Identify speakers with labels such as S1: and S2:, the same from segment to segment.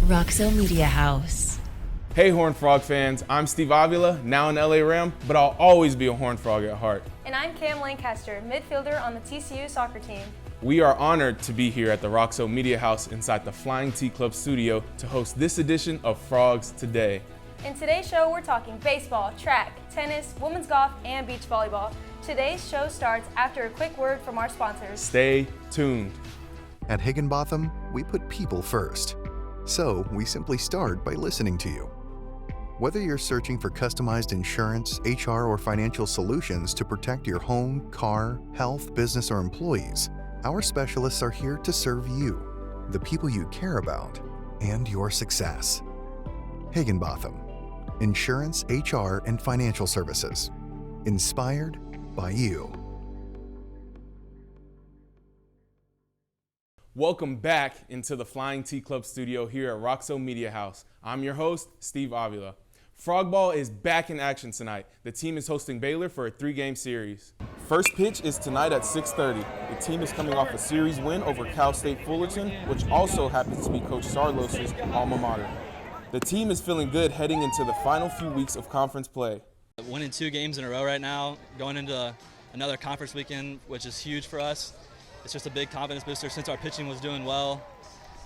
S1: Roxo Media House.
S2: Hey Horned Frog fans, I'm Steve Avila, now an LA Ram, but I'll always be a Horned Frog at heart.
S3: And I'm Cam Lancaster, midfielder on the TCU soccer team.
S2: We are honored to be here at the Roxo Media House inside the Flying T Club studio to host this edition of Frogs Today.
S3: In today's show, we're talking baseball, track, tennis, women's golf, and beach volleyball. Today's show starts after a quick word from our sponsors.
S2: Stay tuned.
S4: At Higginbotham, we put people first. So we simply start by listening to you. Whether you're searching for customized insurance, HR, or financial solutions to protect your home, car, health, business, or employees, our specialists are here to serve you, the people you care about, and your success. Higginbotham, insurance, HR, and financial services. Inspired by you.
S2: Welcome back into the Flying T Club studio here at Roxo Media House. I'm your host, Steve Avila. Frogball is back in action tonight. The team is hosting Baylor for a 3-game series. First pitch is tonight at 6:30. The team is coming off a series win over Cal State Fullerton, which also happens to be Coach Sarlos' alma mater. The team is feeling good heading into the final few weeks of conference play.
S5: Winning 2 games in a row right now, going into another conference weekend, which is huge for us. It's just a big confidence booster since our pitching was doing well.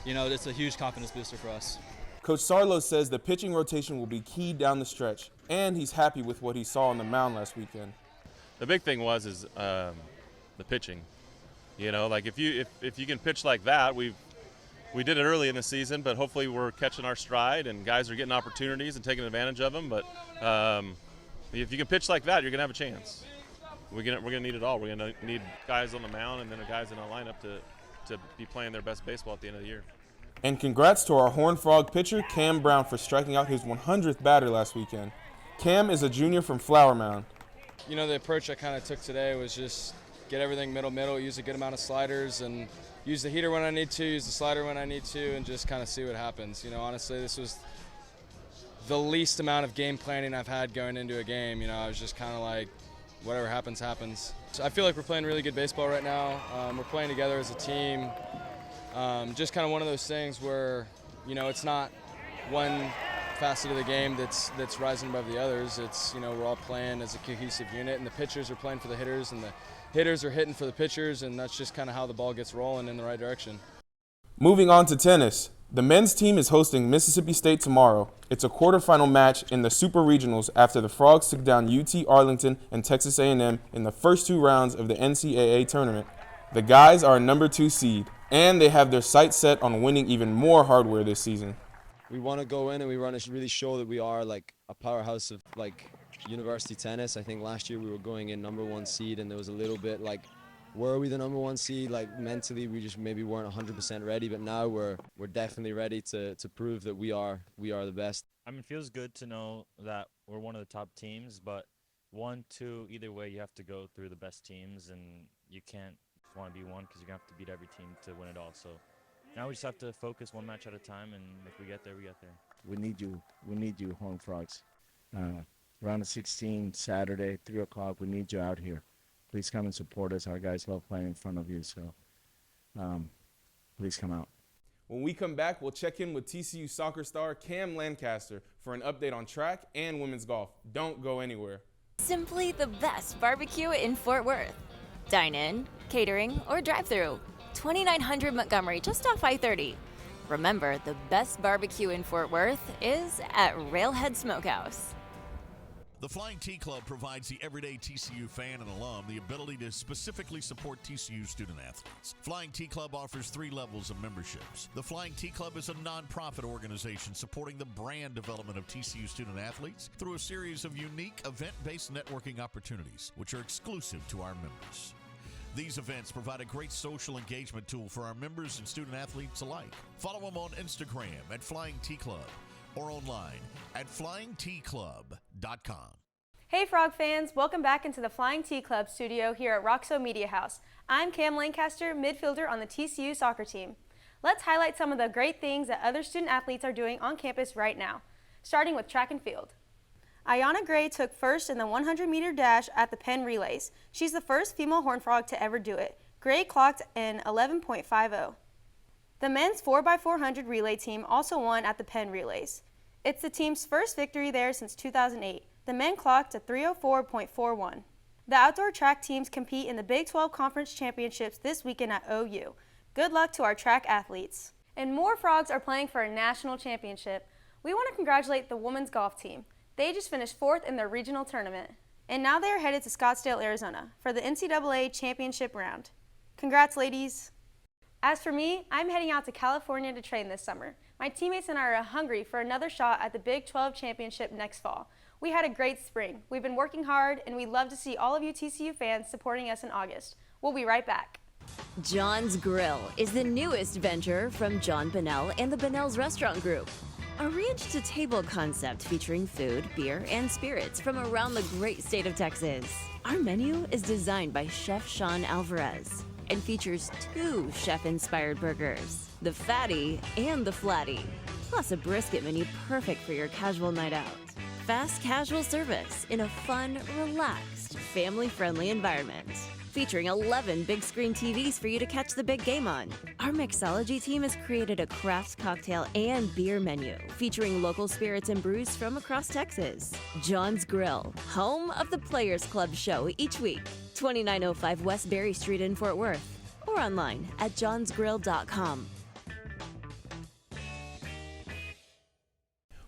S5: You know, it's a huge confidence booster for us.
S2: Coach Sarlos says the pitching rotation will be key down the stretch, and he's happy with what he saw on the mound last weekend.
S6: The big thing was the pitching. You know, like if you can pitch like that, we did it early in the season, but hopefully we're catching our stride and guys are getting opportunities and taking advantage of them. But if you can pitch like that, you're gonna have a chance. We're gonna need it all. We're gonna need guys on the mound and then the guys in our lineup to be playing their best baseball at the end of the year.
S2: And congrats to our Horned Frog pitcher, Cam Brown, for striking out his 100th batter last weekend. Cam is a junior from Flower Mound.
S7: You know, the approach I kind of took today was just get everything middle, use a good amount of sliders, and use the heater when I need to, use the slider when I need to, and just kind of see what happens. You know, honestly, this was the least amount of game planning I've had going into a game. You know, I was just kind of like, whatever happens, happens. So I feel like we're playing really good baseball right now. We're playing together as a team. Just kind of one of those things where, you know, it's not one facet of the game that's rising above the others. It's, you know, we're all playing as a cohesive unit, and the pitchers are playing for the hitters, and the hitters are hitting for the pitchers, and that's just kind of how the ball gets rolling in the right direction.
S2: Moving on to tennis. The men's team is hosting Mississippi State tomorrow. It's a quarterfinal match in the Super Regionals after the Frogs took down UT Arlington and Texas A&M in the first 2 rounds of the NCAA tournament. The guys are a number 2 seed, and they have their sights set on winning even more hardware this season.
S8: We want to go in and we want to really show that we are like a powerhouse of like university tennis. I think last year we were going in number 1 seed, and there was a little bit like, were we the number 1 seed? Like mentally, we just maybe weren't 100% ready, but now we're definitely ready to prove that we are the best.
S9: I mean, it feels good to know that we're one of the top teams, but 1, 2, either way, you have to go through the best teams, and you can't just want to be one because you're going to have to beat every team to win it all. So now we just have to focus one match at a time, and if we get there, we get there.
S10: We need you. We need you, Horned Frogs. Round of 16, Saturday, 3 o'clock, we need you out here. Please come and support us. Our guys love playing in front of you, so please come out.
S2: When we come back, we'll check in with TCU soccer star Cam Lancaster for an update on track and women's golf. Don't go anywhere.
S1: Simply the best barbecue in Fort Worth. Dine in, catering, or drive-through. 2900 Montgomery, just off I-30. Remember, the best barbecue in Fort Worth is at Railhead Smokehouse.
S11: The Flying T Club provides the everyday TCU fan and alum the ability to specifically support TCU student athletes. Flying T Club offers 3 levels of memberships. The Flying T Club is a nonprofit organization supporting the brand development of TCU student athletes through a series of unique event-based networking opportunities, which are exclusive to our members. These events provide a great social engagement tool for our members and student athletes alike. Follow them on Instagram at Flying T Club or online at flyingtclub.com.
S3: Hey Frog fans, welcome back into the Flying T Club studio here at Roxo Media House. I'm Cam Lancaster, midfielder on the TCU soccer team. Let's highlight some of the great things that other student athletes are doing on campus right now, starting with track and field. Ayana Gray took first in the 100-meter dash at the Penn Relays. She's the first female Horned Frog to ever do it. Gray clocked an 11.50. The men's 4x400 relay team also won at the Penn Relays. It's the team's first victory there since 2008. The men clocked a 304.41. The outdoor track teams compete in the Big 12 Conference Championships this weekend at OU. Good luck to our track athletes. And more Frogs are playing for a national championship. We want to congratulate the women's golf team. They just finished 4th in their regional tournament. And now they are headed to Scottsdale, Arizona for the NCAA championship round. Congrats, ladies. As for me, I'm heading out to California to train this summer. My teammates and I are hungry for another shot at the Big 12 championship next fall. We had a great spring. We've been working hard, and we'd love to see all of you TCU fans supporting us in August. We'll be right back.
S1: John's Grill is the newest venture from John Bennell and the Bennell's Restaurant Group. A ranch-to-table concept featuring food, beer, and spirits from around the great state of Texas. Our menu is designed by Chef Sean Alvarez and features 2 chef-inspired burgers, the Fatty and the Flatty, plus a brisket menu perfect for your casual night out. Fast casual service in a fun, relaxed, family-friendly environment. Featuring 11 big screen TVs for you to catch the big game on. Our mixology team has created a craft cocktail and beer menu featuring local spirits and brews from across Texas. John's Grill, home of the Players Club show each week. 2905 West Berry Street in Fort Worth. Or online at johnsgrill.com.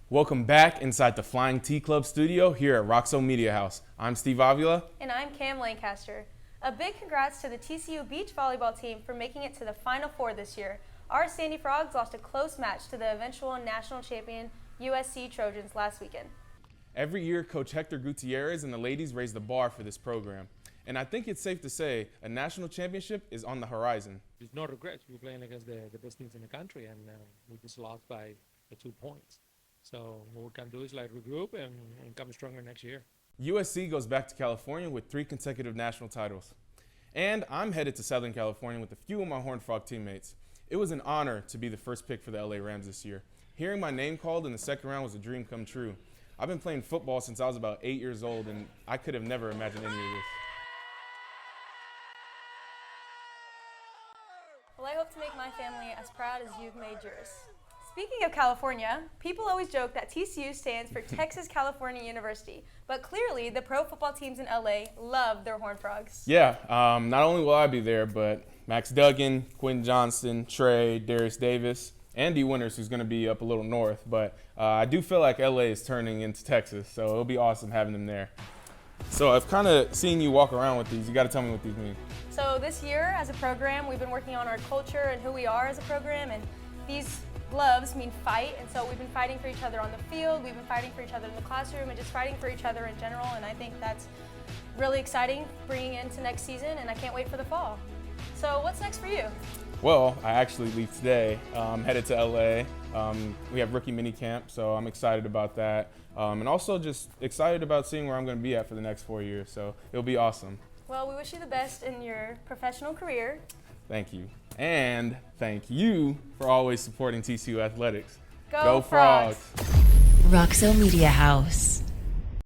S2: Welcome back inside the Flying T Club studio here at Roxo Media House. I'm Steve Avila.
S3: And I'm Cam Lancaster. A big congrats to the TCU beach volleyball team for making it to the Final Four this year. Our Sandy Frogs lost a close match to the eventual national champion USC Trojans last weekend.
S2: Every year, Coach Hector Gutierrez and the ladies raise the bar for this program. And I think it's safe to say a national championship is on the horizon.
S12: There's no regrets. We're playing against the best teams in the country, and we just lost by 2 points. So what we can do is regroup and come stronger next year.
S2: USC goes back to California with 3 consecutive national titles. And I'm headed to Southern California with a few of my Horned Frog teammates. It was an honor to be the first pick for the LA Rams this year. Hearing my name called in the second round was a dream come true. I've been playing football since I was about 8 years old, and I could have never imagined any of this.
S3: Well, I hope to make my family as proud as you've made yours. Speaking of California, people always joke that TCU stands for Texas California University, but clearly the pro football teams in LA love their Horned Frogs.
S2: Yeah, not only will I be there, but Max Duggan, Quentin Johnston, Trey, Darius Davis, Andy Winters, who's going to be up a little north. But I do feel like LA is turning into Texas, so it'll be awesome having them there. So I've kind of seen you walk around with these. You got to tell me what these mean.
S3: So this year as a program, we've been working on our culture and who we are as a program, and these gloves mean fight, and so we've been fighting for each other on the field, we've been fighting for each other in the classroom, and just fighting for each other in general, and I think that's really exciting bringing into next season, and I can't wait for the fall. So what's next for you?
S2: Well, I actually leave today. I'm headed to LA. We have rookie mini camp, so I'm excited about that, and also just excited about seeing where I'm going to be at for the next 4 years, so it'll be awesome.
S3: Well, we wish you the best in your professional career.
S2: Thank you. And thank you for always supporting TCU Athletics.
S3: Go Frogs!
S1: Roxo Media House.